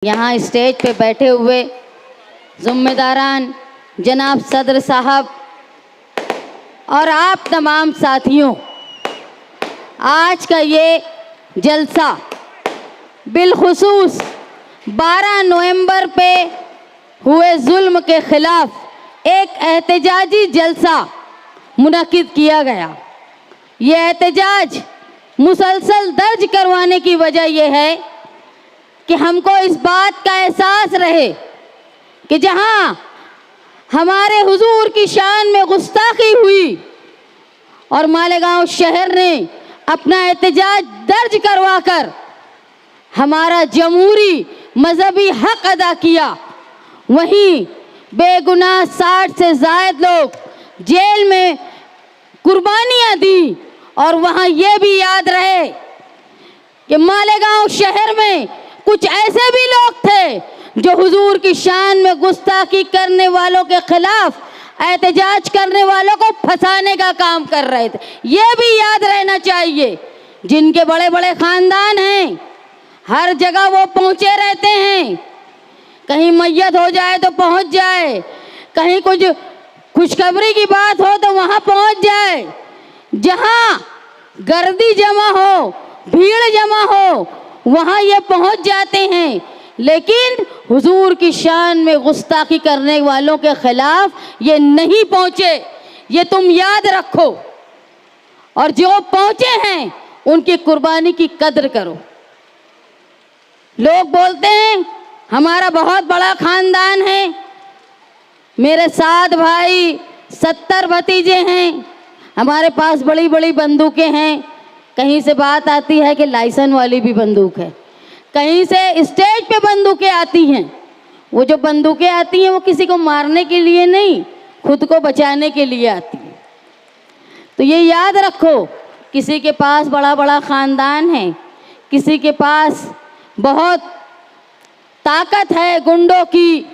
यहाँ स्टेज पे बैठे हुए ज़िम्मेदारान जनाब सदर साहब और आप तमाम साथियों, आज का ये जलसा बिलखुसूस 12 नवंबर पे हुए जुल्म के खिलाफ एक एहतजाजी जलसा मुनक्किद किया गया। ये एहतजाज मुसलसल दर्ज करवाने की वजह यह है कि हमको इस बात का एहसास रहे कि जहां हमारे हुजूर की शान में गुस्ताखी हुई और मालेगांव शहर ने अपना एहतजाज दर्ज करवाकर हमारा जमहूरी मजहबी हक अदा किया, वहीं बेगुनाह 60 से ज़ायद लोग जेल में कुर्बानियां दी। और वहां ये भी याद रहे कि मालेगांव शहर में कुछ ऐसे भी लोग थे जो हुजूर की शान में गुस्ताखी करने वालों के खिलाफ एहतजाज करने वालों को फंसाने का काम कर रहे थे। ये भी याद रहना चाहिए। जिनके बड़े बड़े खानदान हैं, हर जगह वो पहुंचे रहते हैं, कहीं मैयत हो जाए तो पहुंच जाए, कहीं कुछ खुशखबरी की बात हो तो वहां पहुंच जाए। जहां गर्दी जमा हो, भीड़ जमा हो, वहां ये पहुंच जाते हैं, लेकिन हुजूर की शान में गुस्ताखी करने वालों के खिलाफ ये नहीं पहुंचे। ये तुम याद रखो और जो पहुंचे हैं उनकी कुर्बानी की कद्र करो। लोग बोलते हैं हमारा बहुत बड़ा खानदान है, मेरे 7 भाई 70 भतीजे हैं, हमारे पास बड़ी बड़ी बंदूकें हैं। कहीं से बात आती है कि लाइसेंस वाली भी बंदूक है, कहीं से स्टेज पे बंदूकें आती हैं। वो जो बंदूकें आती हैं वो किसी को मारने के लिए नहीं, खुद को बचाने के लिए आती हैं। तो ये याद रखो, किसी के पास बड़ा बड़ा ख़ानदान है, किसी के पास बहुत ताकत है गुंडों की,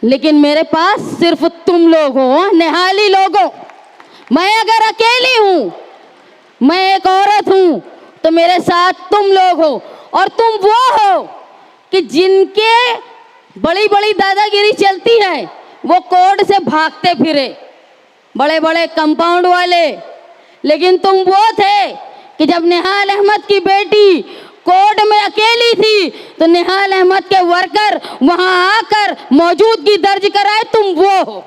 लेकिन मेरे पास सिर्फ तुम लोग हो, निहाली लोग हो। मैं अगर अकेली हूँ, मैं एक औरत हूँ, तो मेरे साथ तुम लोग हो। और तुम वो हो कि जिनके बड़ी बड़ी दादागिरी चलती है, वो कोर्ट से भागते फिरे, बड़े बड़े कंपाउंड वाले। लेकिन तुम वो थे कि जब निहाल अहमद की बेटी कोर्ट में अकेली थी तो निहाल अहमद के वर्कर वहां आकर मौजूदगी दर्ज कराए। तुम वो हो।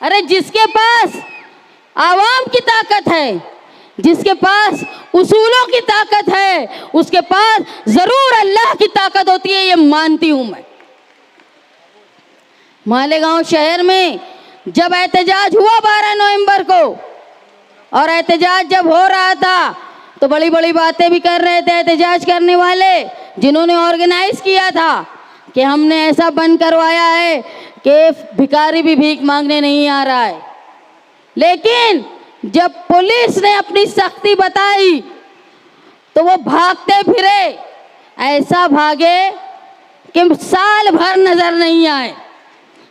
अरे जिसके पास आवाम की ताकत है, जिसके पास उसूलों की ताकत है, उसके पास जरूर अल्लाह की ताकत होती है, ये मानती हूं मैं। मालेगांव शहर में जब एहतजाज हुआ 12 नवंबर को, और एहतजाज जब हो रहा था तो बड़ी बड़ी बातें भी कर रहे थे एहतजाज करने वाले, जिन्होंने ऑर्गेनाइज किया था कि हमने ऐसा बंद करवाया है कि भिखारी भी भीख मांगने नहीं आ रहा है। लेकिन जब पुलिस ने अपनी सख्ती बताई तो वो भागते फिरे, ऐसा भागे कि साल भर नजर नहीं आए।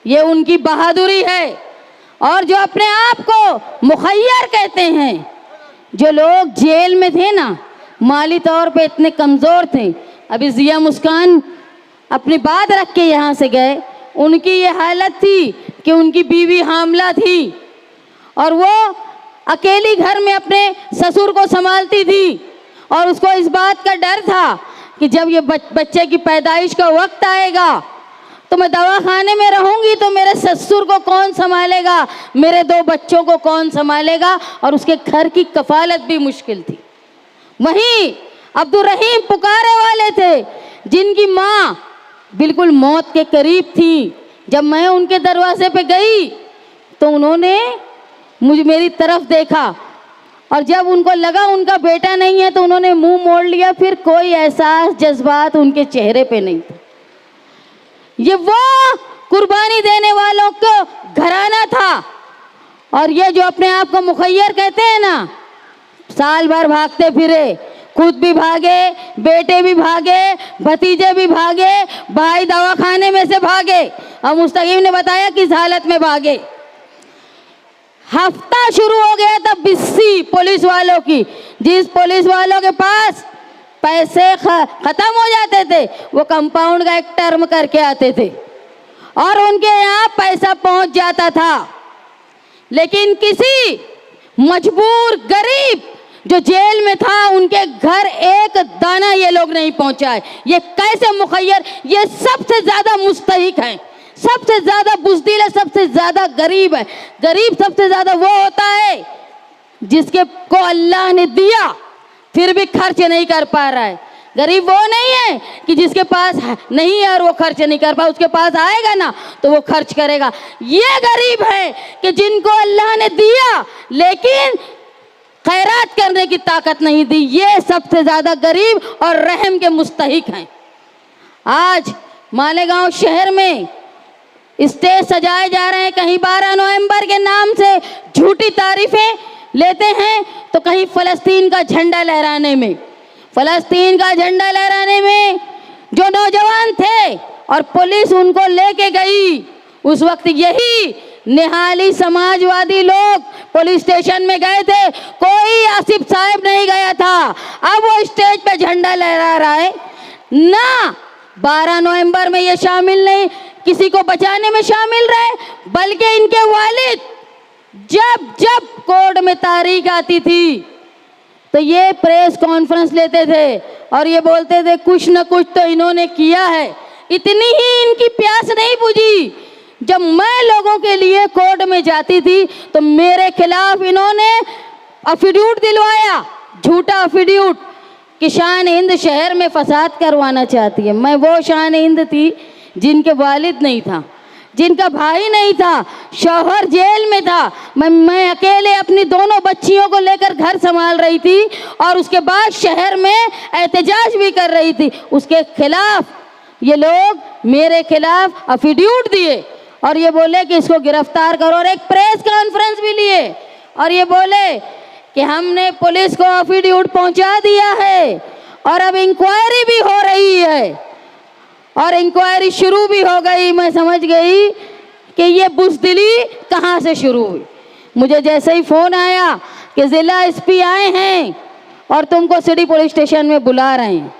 ये उनकी बहादुरी है। और जो अपने आप को मुखय्यर कहते हैं, जो लोग जेल में थे ना, माली तौर पे इतने कमज़ोर थे, अभी जिया मुस्कान अपनी बात रख के यहाँ से गए, उनकी ये हालत थी कि उनकी बीवी हामला थी और वो अकेली घर में अपने ससुर को संभालती थी। और उसको इस बात का डर था कि जब ये बच्चे की पैदाइश का वक्त आएगा तो मैं दवाखाने में रहूंगी तो मेरे ससुर को कौन संभालेगा, मेरे 2 बच्चों को कौन संभालेगा, और उसके घर की कफालत भी मुश्किल थी। वहीं अब्दुल रहीम पुकारे वाले थे, जिनकी माँ बिल्कुल मौत के करीब थी। जब मैं उनके दरवाजे पे गई तो उन्होंने मेरी तरफ देखा, और जब उनको लगा उनका बेटा नहीं है तो उन्होंने मुंह मोड़ लिया। फिर कोई एहसास जज्बात उनके चेहरे पे नहीं था। ये वो कुर्बानी देने वालों को घराना था। और ये जो अपने आप को मुखय्यर कहते हैं ना, साल भर भागते फिरे, खुद भी भागे, बेटे भी भागे, भतीजे भी भागे, भाई दवाखाने में से भागे, और मुस्तकीम ने बताया किस हालत में भागे। हफ्ता शुरू हो गया था बिस्सी पुलिस वालों की, जिस पुलिस वालों के पास पैसे खत्म हो जाते थे, वो कंपाउंड का एक टर्म करके आते थे और उनके यहाँ पैसा पहुंच जाता था। लेकिन किसी मजबूर गरीब जो जेल में था, उनके घर एक दाना ये लोग नहीं पहुंचाए। ये कैसे मुखय्यर? ये सबसे ज्यादा मुस्तहिक हैं, सबसे ज्यादा बुज़दिल है, सबसे ज्यादा गरीब है। गरीब सबसे ज्यादा वो होता है जिसके को अल्लाह ने दिया फिर भी खर्च नहीं कर पा रहा है। गरीब वो नहीं है कि जिसके पास नहीं है और वो खर्च नहीं कर पा, उसके पास आएगा ना तो वो खर्च करेगा। ये गरीब है कि जिनको अल्लाह ने दिया लेकिन खैरात करने की ताकत नहीं दी। ये सबसे ज्यादा गरीब और रहम के मुस्तहिक हैं। आज मालेगांव शहर में स्टेज सजाए जा रहे हैं, कहीं 12 नवंबर के नाम से झूठी तारीफें लेते हैं तो कहीं फ़लस्तीन का झंडा लहराने में, फ़लस्तीन का झंडा लहराने में जो नौजवान थे और पुलिस उनको लेके गई, उस वक्त यही निहाली समाजवादी लोग पुलिस स्टेशन में गए थे, कोई आसिफ साहब नहीं गया था। अब वो स्टेज पे झंडा लहरा रहा है ना, 12 नवंबर में ये शामिल नहीं, किसी को बचाने में शामिल रहे, बल्कि इनके वालिद जब जब कोर्ट में तारीख आती थी तो ये प्रेस कॉन्फ्रेंस लेते थे और ये बोलते थे कुछ न कुछ तो इन्होंने किया है। इतनी ही इनकी प्यास नहीं बुझी, जब मैं लोगों के लिए कोर्ट में जाती थी तो मेरे खिलाफ इन्होंने अफिड्यूट दिलवाया, झूठा अफिड्यूट कि शान हिंद शहर में फसाद करवाना चाहती है। मैं वो शान हिंद थी जिनके वालिद नहीं था, जिनका भाई नहीं था, शौहर जेल में था, मैं अकेले अपनी दोनों बच्चियों को लेकर घर संभाल रही थी और उसके बाद शहर में एहतजाज भी कर रही थी। उसके खिलाफ ये लोग मेरे खिलाफ अफिड्यूट दिए और ये बोले कि इसको गिरफ्तार करो और एक प्रेस कॉन्फ्रेंस भी लिए और ये बोले कि हमने पुलिस को अफिड्यूट पहुंचा दिया है और अब इंक्वायरी भी हो रही है और इंक्वायरी शुरू भी हो गई। मैं समझ गई कि ये बुज़दिली कहाँ से शुरू हुई। मुझे जैसे ही फ़ोन आया कि ज़िला एसपी आए हैं और तुमको सिटी पुलिस स्टेशन में बुला रहे हैं,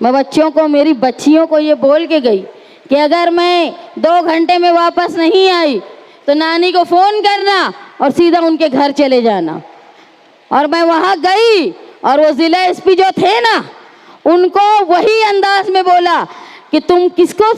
मैं बच्चों को, मेरी बच्चियों को ये बोल के गई कि अगर मैं 2 घंटे में वापस नहीं आई तो नानी को फ़ोन करना और सीधा उनके घर चले जाना। और मैं वहाँ गई और वो ज़िला एसपी जो थे ना, उनको वही अंदाज में बोला कि तुम किसको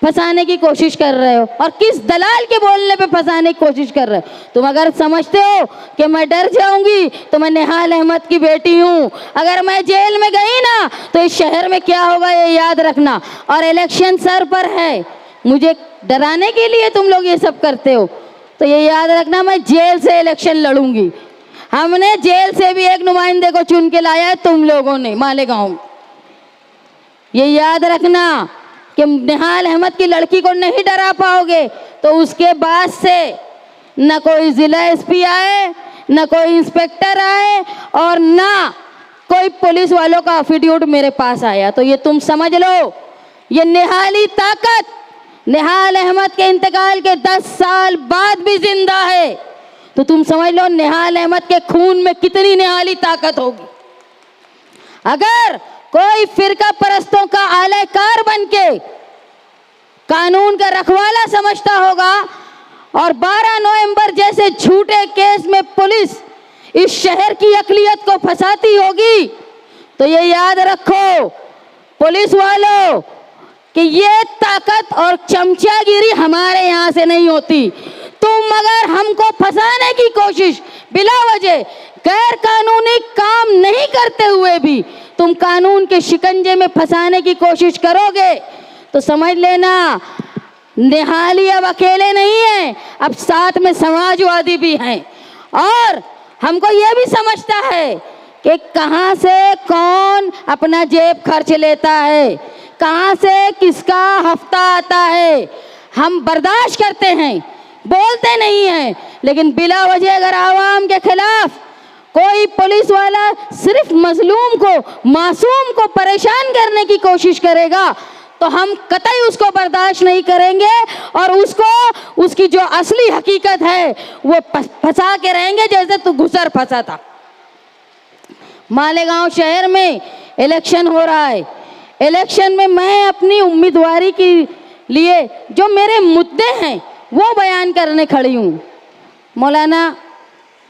फंसाने की कोशिश कर रहे हो और किस दलाल के बोलने पे फंसाने की कोशिश कर रहे हो। तुम अगर समझते हो कि मैं डर जाऊंगी तो मैं निहाल अहमद की बेटी हूँ, अगर मैं जेल में गई ना तो इस शहर में क्या होगा ये याद रखना। और इलेक्शन सर पर है, मुझे डराने के लिए तुम लोग ये सब करते हो तो ये याद रखना, मैं जेल से इलेक्शन लड़ूंगी। हमने जेल से भी एक नुमाइंदे को चुन के लाया है तुम लोगों ने मालेगांव। ये याद रखना कि निहाल अहमद की लड़की को नहीं डरा पाओगे तो उसके बाद से न कोई ज़िला एसपी आए, न कोई इंस्पेक्टर आए और ना कोई पुलिस वालों का अफिड्यूट मेरे पास आया। तो ये तुम समझ लो, ये निहाली ताकत निहाल अहमद के इंतकाल के 10 साल बाद भी जिंदा है। तो तुम समझ लो निहाल अहमद के खून में कितनी निहाली ताकत होगी। अगर कोई फिरका परस्तों का आलाकार बनके कानून का रखवाला समझता होगा और 12 नवंबर जैसे झूठे केस में पुलिस इस शहर की अक़लियत को फंसाती होगी तो ये याद रखो पुलिस वालों कि ये ताकत और चमचागिरी हमारे यहाँ से नहीं होती। तुम अगर हमको फंसाने की कोशिश बिला वजह गैर कानूनी काम नहीं करते हुए भी तुम कानून के शिकंजे में फंसाने की कोशिश करोगे तो समझ लेना निहाली अब अकेले नहीं है, अब साथ में समाजवादी भी हैं। और हमको ये भी समझता है कि कहाँ से कौन अपना जेब खर्च लेता है, कहाँ से किसका हफ्ता आता है। हम बर्दाश्त करते हैं, बोलते नहीं हैं, लेकिन बिला वजह अगर आवाम के खिलाफ कोई पुलिस वाला सिर्फ मजलूम को, मासूम को परेशान करने की कोशिश करेगा तो हम कतई उसको बर्दाश्त नहीं करेंगे और उसको उसकी जो असली हकीकत है वो फंसा के रहेंगे जैसे तू घुसर फंसा था। मालेगांव शहर में इलेक्शन हो रहा है। इलेक्शन में मैं अपनी उम्मीदवारी के लिए जो मेरे मुद्दे हैं वो बयान करने खड़ी हूँ। मौलाना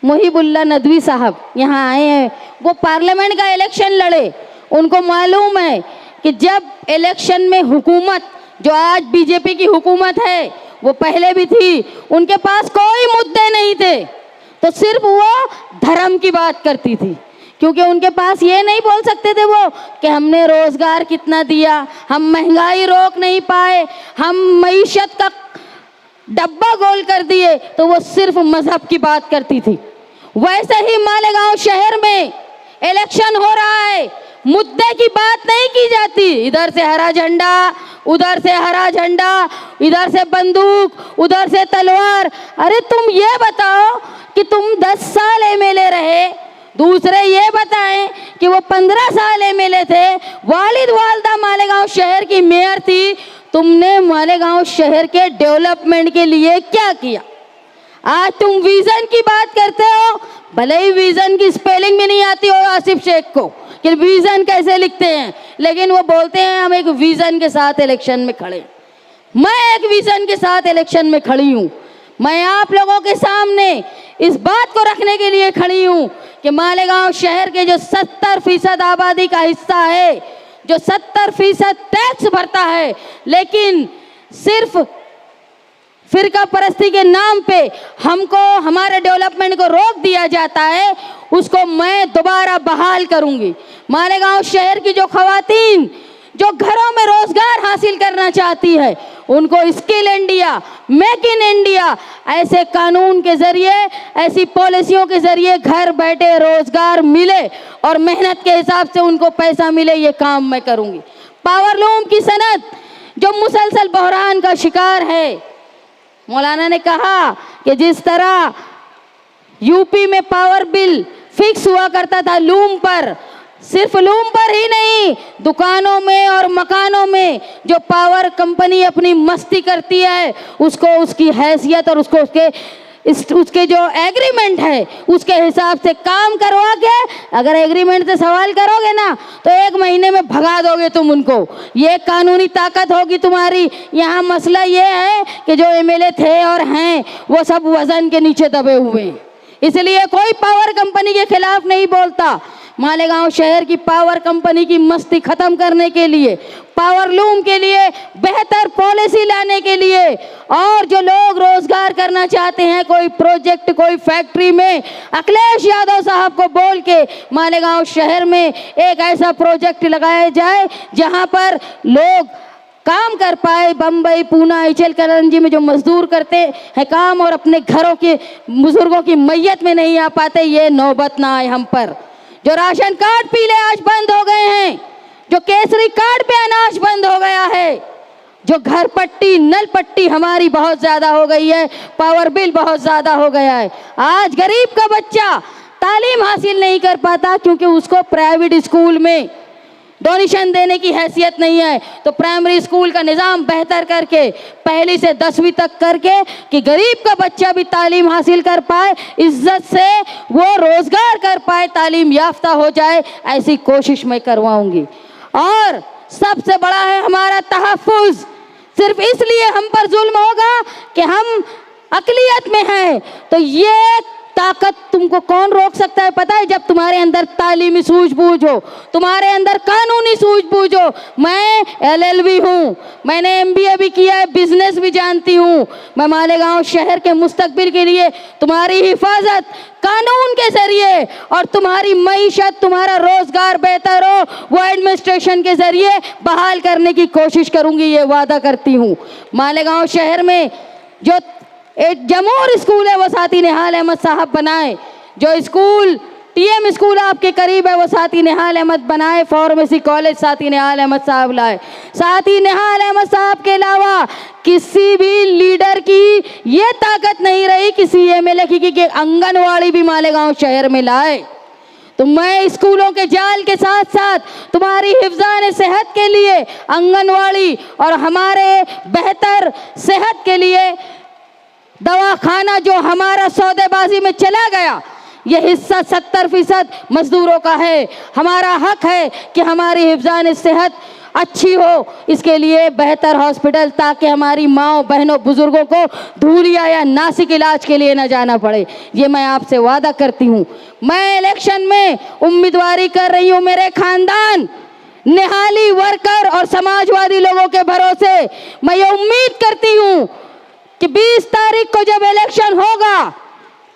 मुहिबुल्लाह नदवी साहब यहाँ आए हैं, वो पार्लियामेंट का इलेक्शन लड़े। उनको मालूम है कि जब इलेक्शन में हुकूमत, जो आज बीजेपी की हुकूमत है, वो पहले भी थी, उनके पास कोई मुद्दे नहीं थे, तो सिर्फ वो धर्म की बात करती थी। क्योंकि उनके पास ये नहीं बोल सकते थे वो कि हमने रोजगार कितना दिया, हम महंगाई रोक नहीं पाए, हम मईशत का डब्बा गोल कर दिए, तो वो सिर्फ मजहब की बात करती थी। वैसे ही मालेगांव शहर में इलेक्शन हो रहा है, मुद्दे की बात नहीं की जाती। इधर से हरा झंडा, उधर से हरा झंडा, इधर से बंदूक, उधर से तलवार। अरे तुम ये बताओ कि तुम 10 साल एमएलए रहे, दूसरे ये बताएं कि वो 15 साल एमएलए थे, वालिद वालदा मालेगांव शहर की मेयर थी, तुमने मालेगांव शहर के डेवलपमेंट के लिए क्या किया? आज तुम विजन की बात करते हो, भले ही विजन की स्पेलिंग भी नहीं आती हो आसिफ शेख को कि विजन कैसे लिखते हैं, लेकिन वो बोलते हैं हम एक विजन के साथ इलेक्शन में खड़े। मैं एक विजन के साथ इलेक्शन में खड़ी हूँ। मैं आप लोगों के सामने इस बात को रखने के लिए खड़ी हूँ कि मालेगांव शहर के जो 70% आबादी का हिस्सा है, जो 70% टैक्स भरता है, लेकिन सिर्फ फिरका परस्ती के नाम पे हमको हमारे डेवलपमेंट को रोक दिया जाता है, उसको मैं दोबारा बहाल करूंगी। मालेगांव शहर की जो खवातीन जो घरों में रोजगार हासिल करना चाहती है, उनको skill India, make in India ऐसे कानून के जरिए, ऐसी पॉलिसियों के जरिए घर बैठे रोजगार मिले और मेहनत के हिसाब से उनको पैसा मिले, ये काम मैं करूंगी। पावरलूम की सनत जो मुसलसल बहरान का शिकार है, मौलाना ने कहा कि जिस तरह यूपी में पावर बिल फिक्स हुआ करता था लूम पर, सिर्फ लूम पर ही नहीं, दुकानों में और मकानों में जो पावर कंपनी अपनी मस्ती करती है, उसको उसकी हैसियत और उसको उसके जो एग्रीमेंट है उसके हिसाब से काम करवा के, अगर एग्रीमेंट से सवाल करोगे ना तो 1 महीने में भगा दोगे तुम उनको। ये कानूनी ताकत होगी तुम्हारी। यहाँ मसला ये है कि जो एमएलए थे और हैं वो सब वजन के नीचे दबे हुए हैं, इसलिए कोई पावर कंपनी के खिलाफ नहीं बोलता। मालेगांव शहर की पावर कंपनी की मस्ती खत्म करने के लिए, पावरलूम के लिए बेहतर पॉलिसी लाने के लिए, और जो लोग रोजगार करना चाहते हैं, कोई प्रोजेक्ट, कोई फैक्ट्री में, अखिलेश यादव साहब को बोल के मालेगांव शहर में एक ऐसा प्रोजेक्ट लगाया जाए जहां पर लोग काम कर पाए। बम्बई, पूना, इचल करंजी में जो मजदूर करते हैं काम और अपने घरों के बुजुर्गों की मैयत में नहीं आ पाते, ये नौबत ना आए हम पर। जो राशन कार्ड पीले आज बंद हो गए हैं, जो केसरी कार्ड पे अनाज बंद हो गया है, जो घर पट्टी, नल पट्टी हमारी बहुत ज्यादा हो गई है, पावर बिल बहुत ज्यादा हो गया है। आज गरीब का बच्चा तालीम हासिल नहीं कर पाता क्योंकि उसको प्राइवेट स्कूल में डोनेशन देने की हैसियत नहीं है। तो प्राइमरी स्कूल का निज़ाम बेहतर करके 1ली से 10वीं तक करके कि गरीब का बच्चा भी तालीम हासिल कर पाए, इज्जत से वो रोजगार कर पाए, तालीम याफ्ता हो जाए, ऐसी कोशिश मैं करवाऊंगी। और सबसे बड़ा है हमारा तहफ़्फ़ुज़। सिर्फ इसलिए हम पर जुल्म होगा कि हम अक़लियत में हैं, तो ये ताकत तुमको कौन रोक सकता है पता है? जब तुम्हारे अंदर तालीमी सूझबूझ हो, तुम्हारे अंदर कानूनी सूझबूझ हो। मैं LLB हूँ, मैंने MBA भी किया है, बिजनेस भी जानती हूँ। मैं मालेगांव शहर के मुस्तकबिल के लिए तुम्हारी हिफाजत कानून के जरिए और तुम्हारी मईशत, तुम्हारा रोजगार बेहतर हो, वो एडमिनिस्ट्रेशन के जरिए बहाल करने की कोशिश करूँगी, ये वादा करती हूँ। मालेगांव शहर में जो एक जमूर स्कूल है वो साथी निहाल अहमद साहब बनाए, जो स्कूल TM स्कूल आपके करीब है वो साथी निहाल अहमद बनाए, फार्मेसी कॉलेज साथी निहाल अहमद साहब लाए। साथी निहाल अहमद साहब के अलावा किसी भी लीडर की ये ताकत नहीं रही किसी MLA की कि आंगनवाड़ी भी मालेगांव शहर में लाए। तो मैं स्कूलों के जाल के साथ साथ तुम्हारी हिफ्ज़ान सेहत के लिए आंगनवाड़ी और हमारे बेहतर सेहत के लिए दवाखाना जो हमारा सौदेबाजी में चला गया, ये हिस्सा 70% मजदूरों का है। हमारा हक है कि हमारी हिफ्ज़ान सेहत अच्छी हो, इसके लिए बेहतर हॉस्पिटल, ताकि हमारी माँओं बहनों बुजुर्गों को धूलिया या नासिक इलाज के लिए न जाना पड़े। ये मैं आपसे वादा करती हूँ। मैं इलेक्शन में उम्मीदवारी कर रही हूँ। मेरे खानदान निहाली वर्कर और समाजवादी लोगों के भरोसे मैं ये उम्मीद करती हूँ कि 20 तारीख को जब इलेक्शन होगा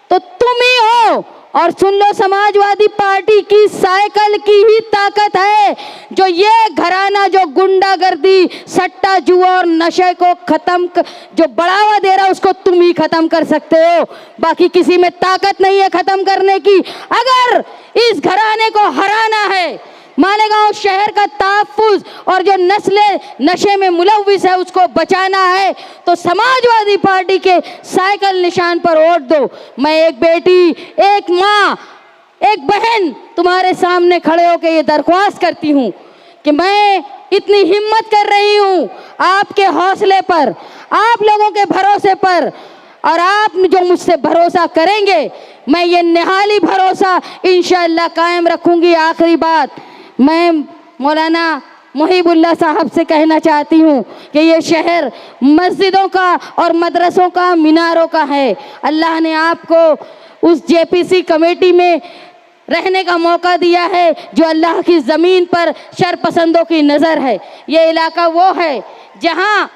तो तुम ही हो। और सुन लो, समाजवादी पार्टी की साइकिल की ही ताकत है जो ये घराना, जो गुंडागर्दी, सट्टा जुआ और नशे को जो बढ़ावा दे रहा है, उसको तुम ही खत्म कर सकते हो। बाकी किसी में ताकत नहीं है खत्म करने की। अगर इस घराने को हराना है, मालेगांव शहर का तहफ्फुज़ और जो नस्लें नशे में मुलव्विस है उसको बचाना है, तो समाजवादी पार्टी के साइकिल निशान पर वोट दो। मैं एक बेटी, एक माँ, एक बहन तुम्हारे सामने खड़े होकर ये दरख्वास्त करती हूँ कि मैं इतनी हिम्मत कर रही हूँ आपके हौसले पर, आप लोगों के भरोसे पर, और आप जो मुझसे भरोसा करेंगे, मैं ये निहाली भरोसा इंशाअल्लाह कायम रखूँगी। आखिरी बात मैं मौलाना मुहिबुल्लाह साहब से कहना चाहती हूँ कि ये शहर मस्जिदों का और मदरसों का, मीनारों का है। अल्लाह ने आपको उस जेपीसी कमेटी में रहने का मौका दिया है जो अल्लाह की ज़मीन पर शरपसंदों की नज़र है। ये इलाका वो है जहाँ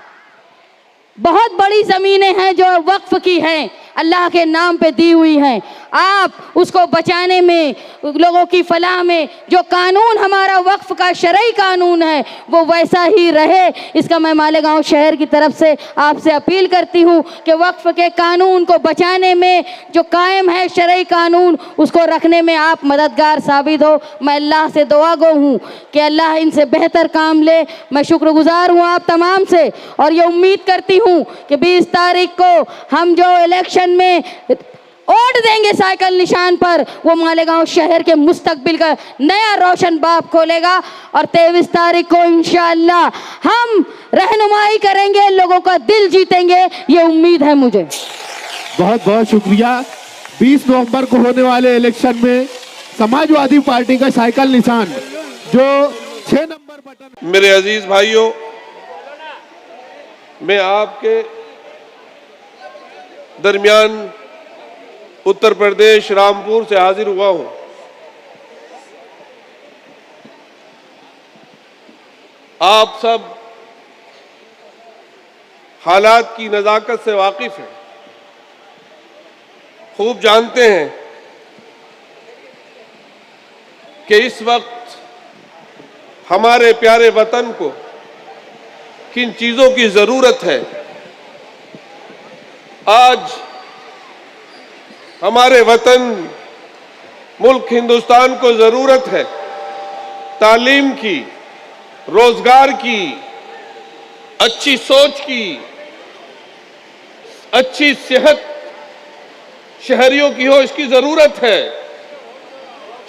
बहुत बड़ी ज़मीनें हैं जो वक्फ की हैं, अल्लाह के नाम पे दी हुई हैं। आप उसको बचाने में, लोगों की फलाह में, जो कानून हमारा वक्फ का शरई कानून है वो वैसा ही रहे, इसका मैं मालेगांव शहर की तरफ से आपसे अपील करती हूँ कि वक्फ के कानून को बचाने में जो कायम है शरई कानून, उसको रखने में आप मददगार साबित हो। मैं अल्लाह से दुआ गो हूँ कि अल्लाह इनसे बेहतर काम ले। मैं शुक्रगुजार हूँ आप तमाम से, और ये उम्मीद करती हूँ कि 20 तारीख को हम जो इलेक्शन में वोट देंगे साइकिल निशान पर, वो मालेगांव शहर के मुस्तकबिल का नया रोशन बाब खोलेगा। और 23 तारीख को इंशाअल्लाह हम रहनुमाई करेंगे, लोगों का दिल जीतेंगे, ये उम्मीद है मुझे। बहुत बहुत शुक्रिया। 20 नवंबर को होने वाले इलेक्शन में समाजवादी पार्टी का साइकिल निशान जो 6 नंबर बटन। मेरे अजीज भाइयों, मैं आपके दरमियान उत्तर प्रदेश रामपुर से हाजिर हुआ हूं। आप सब हालात की नज़ाकत से वाकिफ हैं, खूब जानते हैं कि इस वक्त हमारे प्यारे वतन को किन चीज़ों की ज़रूरत है। आज हमारे वतन मुल्क हिंदुस्तान को ज़रूरत है तालीम की, रोजगार की, अच्छी सोच की, अच्छी सेहत शहरियों की हो, इसकी ज़रूरत है।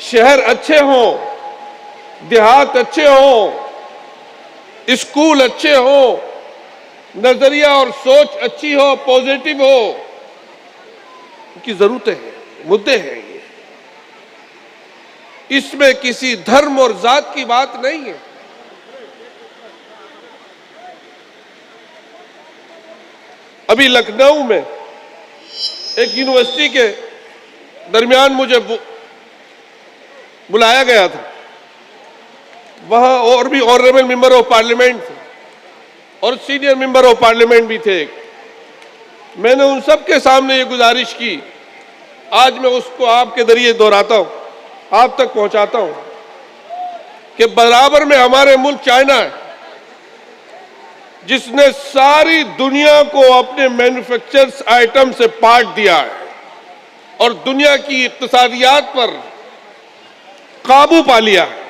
शहर अच्छे हों, देहात अच्छे हों, स्कूल अच्छे हों, नजरिया और सोच अच्छी हो, पॉजिटिव हो, की जरूरतें हैं, मुद्दे हैं ये। इसमें किसी धर्म और जात की बात नहीं है। अभी लखनऊ में एक यूनिवर्सिटी के दरमियान मुझे बुलाया गया था। वहां और भी ऑनरेबल मेंबर ऑफ पार्लियामेंट थे और सीनियर मेंबर ऑफ पार्लियामेंट भी थे। मैंने उन सब के सामने ये गुजारिश की, आज मैं उसको आपके जरिए दोहराता हूं, आप तक पहुंचाता हूं, कि बराबर में हमारे मुल्क चाइना है जिसने सारी दुनिया को अपने मैन्युफैक्चर्स आइटम से पाट दिया है और दुनिया की इक्तिसादियात पर काबू पा लिया है।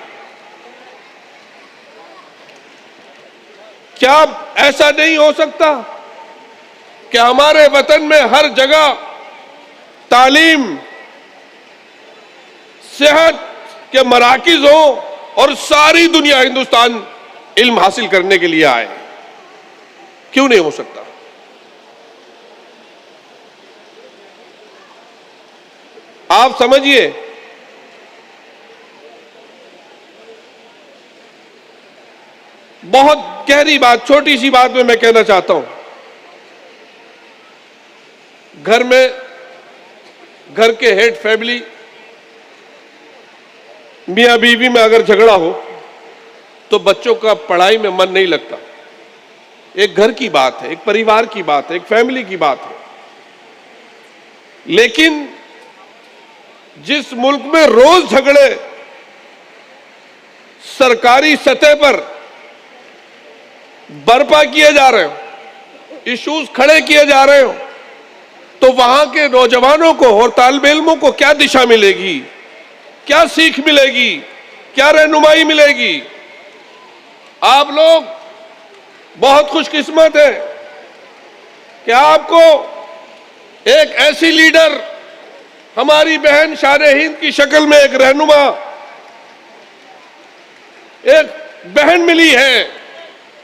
क्या ऐसा नहीं हो सकता कि हमारे वतन में हर जगह तालीम, सेहत के मराकिज हो और सारी दुनिया हिंदुस्तान इल्म हासिल करने के लिए आए? क्यों नहीं हो सकता? आप समझिए, बहुत गहरी बात, छोटी सी बात में मैं कहना चाहता हूं। घर में, घर के हेड फैमिली, मियां बीवी में अगर झगड़ा हो तो बच्चों का पढ़ाई में मन नहीं लगता। एक घर की बात है, एक परिवार की बात है, एक फैमिली की बात है। लेकिन जिस मुल्क में रोज झगड़े सरकारी सतह पर बर्पा किए जा रहे हो, इश्यूज खड़े किए जा रहे हो, तो वहां के नौजवानों को और तालिब इल्मों को क्या दिशा मिलेगी, क्या सीख मिलेगी, क्या रहनुमाई मिलेगी? आप लोग बहुत खुशकिस्मत हैं कि आपको एक ऐसी लीडर, हमारी बहन शान-ए हिंद की शक्ल में एक रहनुमा, एक बहन मिली है,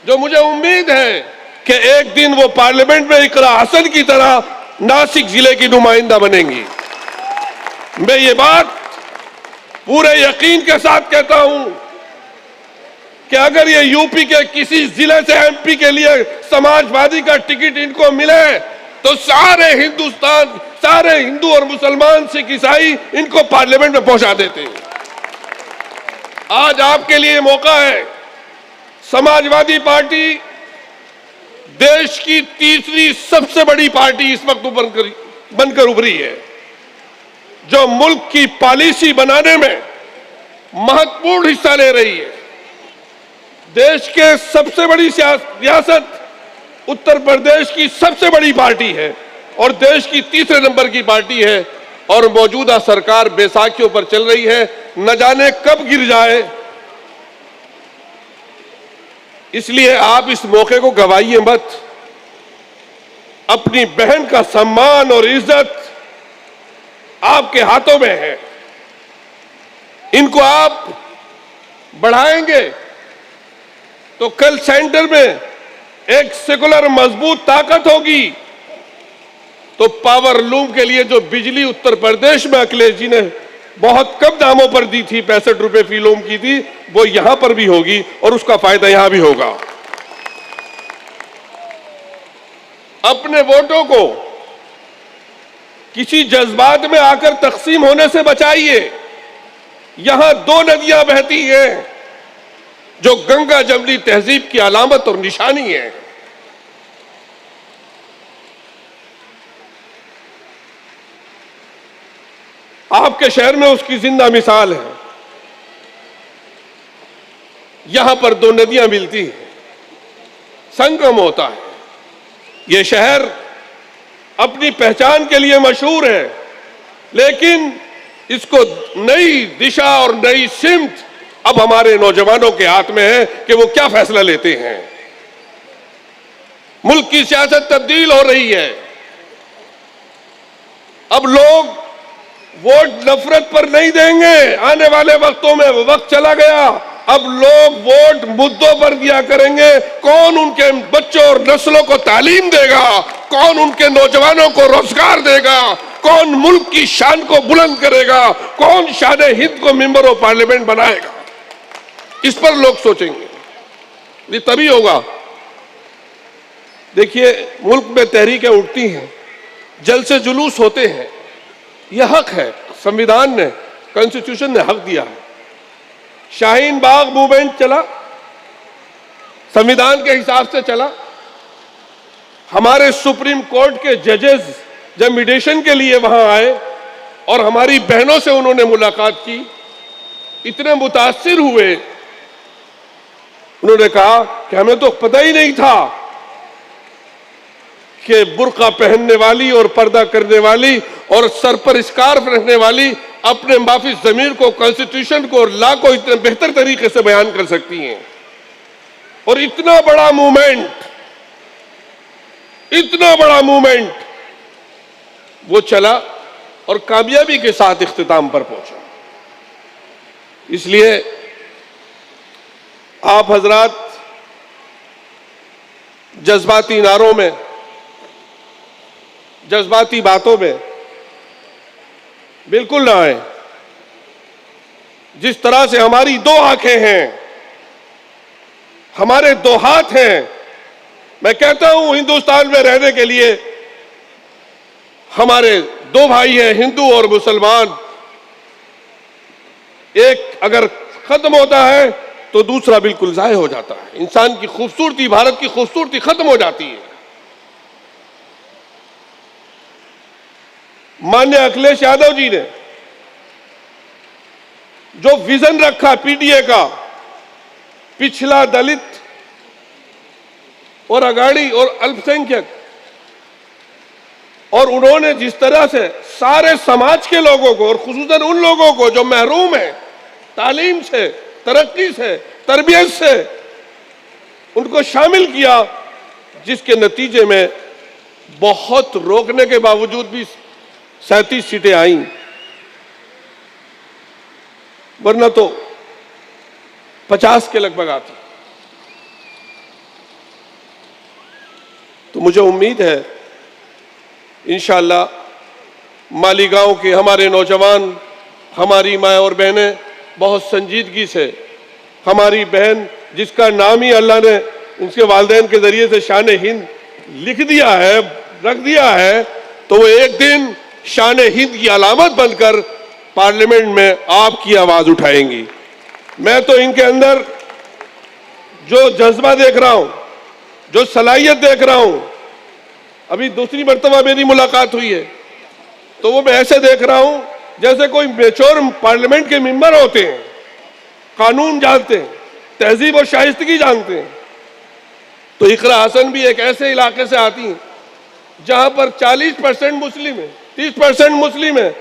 जो मुझे उम्मीद है कि एक दिन वो पार्लियामेंट में इकरा हसन की तरह नासिक जिले की नुमाइंदा बनेंगी। मैं ये बात पूरे यकीन के साथ कहता हूं कि अगर ये यूपी के किसी जिले से एमपी के लिए समाजवादी का टिकट इनको मिले तो सारे हिंदुस्तान, सारे हिंदू और मुसलमान, सिख, ईसाई इनको पार्लियामेंट में पहुंचा देते हैं। आज आपके लिए मौका है। समाजवादी पार्टी देश की तीसरी सबसे बड़ी पार्टी इस वक्त बनकर उभरी है, जो मुल्क की पॉलिसी बनाने में महत्वपूर्ण हिस्सा ले रही है। देश के सबसे बड़ी रियासत उत्तर प्रदेश की सबसे बड़ी पार्टी है और देश की तीसरे नंबर की पार्टी है, और मौजूदा सरकार बैसाखियों पर चल रही है, न जाने कब गिर जाए। इसलिए आप इस मौके को गवाइए मत। अपनी बहन का सम्मान और इज्जत आपके हाथों में है। इनको आप बढ़ाएंगे तो कल सेंटर में एक सेकुलर मजबूत ताकत होगी। तो पावर लूम के लिए जो बिजली उत्तर प्रदेश में अखिलेश जी ने बहुत कम दामों पर दी थी, 65 रुपए फी लूम की थी, वो यहां पर भी होगी और उसका फायदा यहां भी होगा। अपने वोटों को किसी जज्बात में आकर तकसीम होने से बचाइए। यहां दो नदियां बहती हैं जो गंगा जमनी तहजीब की अलामत और निशानी है। आपके शहर में उसकी जिंदा मिसाल है। यहां पर दो नदियां मिलती हैं, संगम होता है। यह शहर अपनी पहचान के लिए मशहूर है, लेकिन इसको नई दिशा और नई सिमत अब हमारे नौजवानों के हाथ में है कि वो क्या फैसला लेते हैं। मुल्क की सियासत तब्दील हो रही है। अब लोग वोट नफरत पर नहीं देंगे। आने वाले वक्तों में वो वक्त चला गया। अब लोग वोट मुद्दों पर दिया करेंगे। कौन उनके बच्चों और नस्लों को तालीम देगा, कौन उनके नौजवानों को रोजगार देगा, कौन मुल्क की शान को बुलंद करेगा, कौन शान हिंद को मेंबर ऑफ पार्लियामेंट बनाएगा, इस पर लोग सोचेंगे। ये तभी होगा। देखिए, मुल्क में तहरीकें उठती हैं, जलसे जुलूस होते हैं, यह हक है। संविधान ने, कॉन्स्टिट्यूशन ने हक दिया है। शाहीन बाग मूवमेंट चला, संविधान के हिसाब से चला। हमारे सुप्रीम कोर्ट के जजेस जब मीडिएशन के लिए वहां आए और हमारी बहनों से उन्होंने मुलाकात की, इतने मुतासिर हुए। उन्होंने कहा कि हमें तो पता ही नहीं था कि बुर्का पहनने वाली और पर्दा करने वाली और सर पर स्कार्फ रखने वाली अपने माफी जमीर को, कॉन्स्टिट्यूशन को और लॉ को इतने बेहतर तरीके से बयान कर सकती हैं। और इतना बड़ा मूवमेंट वो चला और कामयाबी के साथ इख्तिताम पर पहुंचा। इसलिए आप हजरात जज्बाती नारों में, जज्बाती बातों में बिल्कुल ना आए। जिस तरह से हमारी दो आंखें हैं, हमारे दो हाथ हैं, मैं कहता हूं हिंदुस्तान में रहने के लिए हमारे दो भाई हैं, हिंदू और मुसलमान। एक अगर खत्म होता है तो दूसरा बिल्कुल जाये हो जाता है। इंसान की खूबसूरती, भारत की खूबसूरती खत्म हो जाती है। माननीय अखिलेश यादव जी ने जो विजन रखा पीडीए का, पिछला, दलित और अगाड़ी और अल्पसंख्यक, और उन्होंने जिस तरह से सारे समाज के लोगों को और खुसूसन उन लोगों को जो महरूम है तालीम से, तरक्की से, तरबियत से, उनको शामिल किया, जिसके नतीजे में बहुत रोकने के बावजूद भी 37 सीटें आई, वरना तो 50 के लगभग आती। तो मुझे उम्मीद है इंशाअल्लाह मालीगांव के हमारे नौजवान, हमारी माँ और बहनें बहुत संजीदगी से, हमारी बहन जिसका नाम ही अल्लाह ने उनके वालिदैन के जरिए से शान हिंद लिख दिया है, रख दिया है, तो वो एक दिन शान हिंद की अलामत बनकर पार्लियामेंट में आपकी आवाज उठाएंगी। मैं तो इनके अंदर जो जज्बा देख रहा हूं, जो सलाहियत देख रहा हूं, अभी दूसरी मर्तबा मेरी मुलाकात हुई है तो वो मैं ऐसे देख रहा हूं जैसे कोई मेच्योर पार्लियामेंट के मेंबर होते हैं, कानून जानते हैं, तहजीब और शाइस्तगी जानते हैं। तो इकरा हसन भी एक ऐसे इलाके से आती हैं जहां पर 40% मुस्लिम है, 30% मुस्लिम है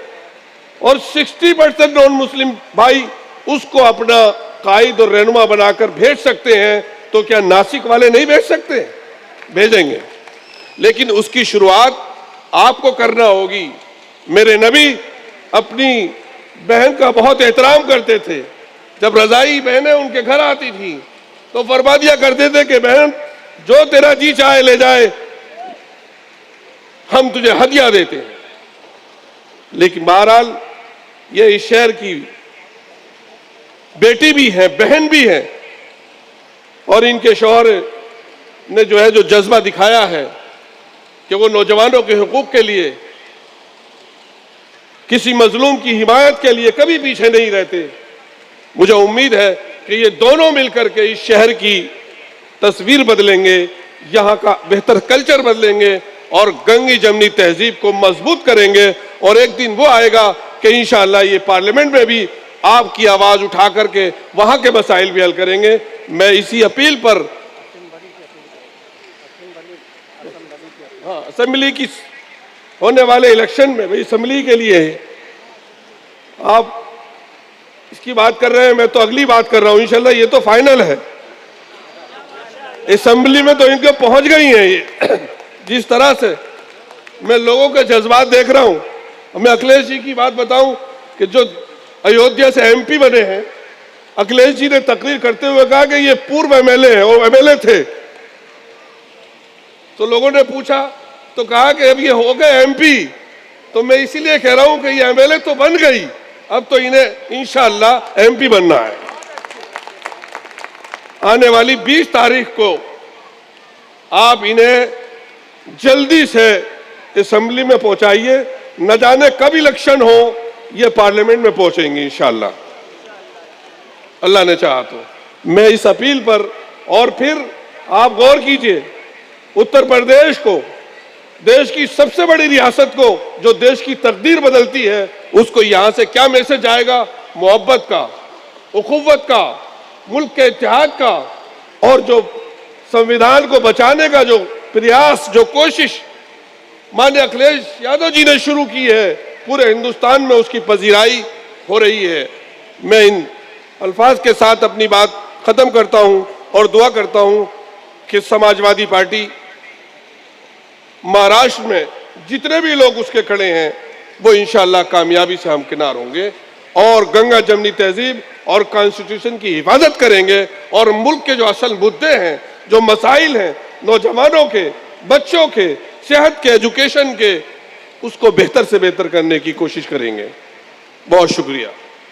और 60% नॉन मुस्लिम भाई उसको अपना कायद और रहनुमा बनाकर भेज सकते हैं। तो क्या नासिक वाले नहीं भेज सकते? भेजेंगे, लेकिन उसकी शुरुआत आपको करना होगी। मेरे नबी अपनी बहन का बहुत एहतराम करते थे। जब रजाई बहनें उनके घर आती थी तो फरमा दिया करते थे कि बहन जो तेरा जी चाहे ले जाए, हम तुझे हदिया देते हैं। लेकिन बहरहाल ये इस शहर की बेटी भी है, बहन भी है, और इनके शौहर ने जो है जो जज्बा दिखाया है कि वो नौजवानों के हुकूक के लिए, किसी मजलूम की हिमायत के लिए कभी पीछे नहीं रहते। मुझे उम्मीद है कि ये दोनों मिलकर के इस शहर की तस्वीर बदलेंगे, यहाँ का बेहतर कल्चर बदलेंगे और गंगी जमनी तहजीब को मजबूत करेंगे। और एक दिन वो आएगा कि इंशाअल्लाह ये पार्लियामेंट में भी आपकी आवाज उठा करके वहां के मसाइल भी हल करेंगे। मैं इसी अपील पर, हाँ, असेंबली की होने वाले इलेक्शन में, भाई असेंबली के लिए आप इसकी बात कर रहे हैं, मैं तो अगली बात कर रहा हूं। इंशाल्लाह ये तो फाइनल है, असेंबली में तो इनके पहुंच गई हैं ये। जिस तरह से मैं लोगों के जज्बात देख रहा हूं, मैं अखिलेश जी की बात बताऊं कि जो अयोध्या से एमपी बने हैं, अखिलेश जी ने तकरीर करते हुए कहा कि ये पूर्व एमएलए हैं, वो एमएलए थे। तो लोगों ने पूछा तो कहा कि अब ये हो गए एमपी। तो मैं इसीलिए कह रहा हूं कि ये एमएलए तो बन गई, अब तो इन्हें इंशाअल्लाह एमपी बनना है। आने वाली 20 तारीख को आप इन्हें जल्दी से असेंबली में पहुंचाइए। न जाने कब इलेक्शन हो, ये पार्लियामेंट में पहुंचेंगे इंशाअल्लाह, अल्लाह ने चाहा तो। मैं इस अपील पर, और फिर आप गौर कीजिए, उत्तर प्रदेश को, देश की सबसे बड़ी रियासत को, जो देश की तकदीर बदलती है, उसको यहां से क्या मैसेज आएगा? मोहब्बत का, उखुव्वत का, मुल्क के इत्तेहाद का, और जो संविधान को बचाने का जो प्रयास, जो कोशिश माननीय अखिलेश यादव जी ने शुरू की है, पूरे हिंदुस्तान में उसकी पजीराई हो रही है। मैं इन अल्फाज के साथ अपनी बात खत्म करता हूं और दुआ करता हूं कि समाजवादी पार्टी महाराष्ट्र में जितने भी लोग उसके खड़े हैं वो इंशाअल्लाह कामयाबी से हमकिनार होंगे और गंगा जमनी तहजीब और कॉन्स्टिट्यूशन की हिफाजत करेंगे और मुल्क के जो असल मुद्दे हैं, जो मसाइल हैं, नौजवानों के, बच्चों के, सेहत के, एजुकेशन के, उसको बेहतर से बेहतर करने की कोशिश करेंगे। बहुत शुक्रिया।